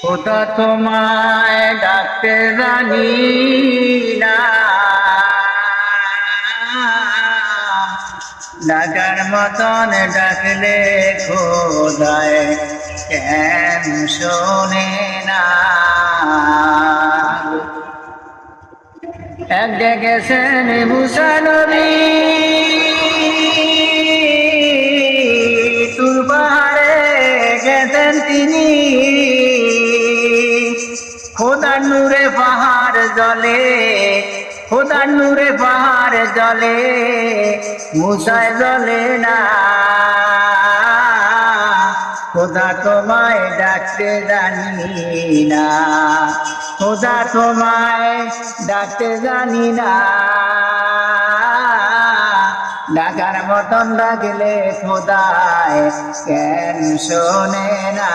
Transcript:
খোদা তোমায় ডাকতে জানি না, ডাকার মতন ডাকলে খোদায় কেন শোনে না। এক ডেকেছেন মুসা নবী তুর পাহাড়ে গেছেন তিনি, খোদার নূরে পাহাড় জ্বলে, খোদার নূরে পাহাড় জ্বলে, মুসায় জ্বলে না। খোদা তোমায় ডাকতে জানি না, খোদা তোমায় ডাকতে জানি না, ডাকার মতন ডাকলে খোদায় কেন শোনে না।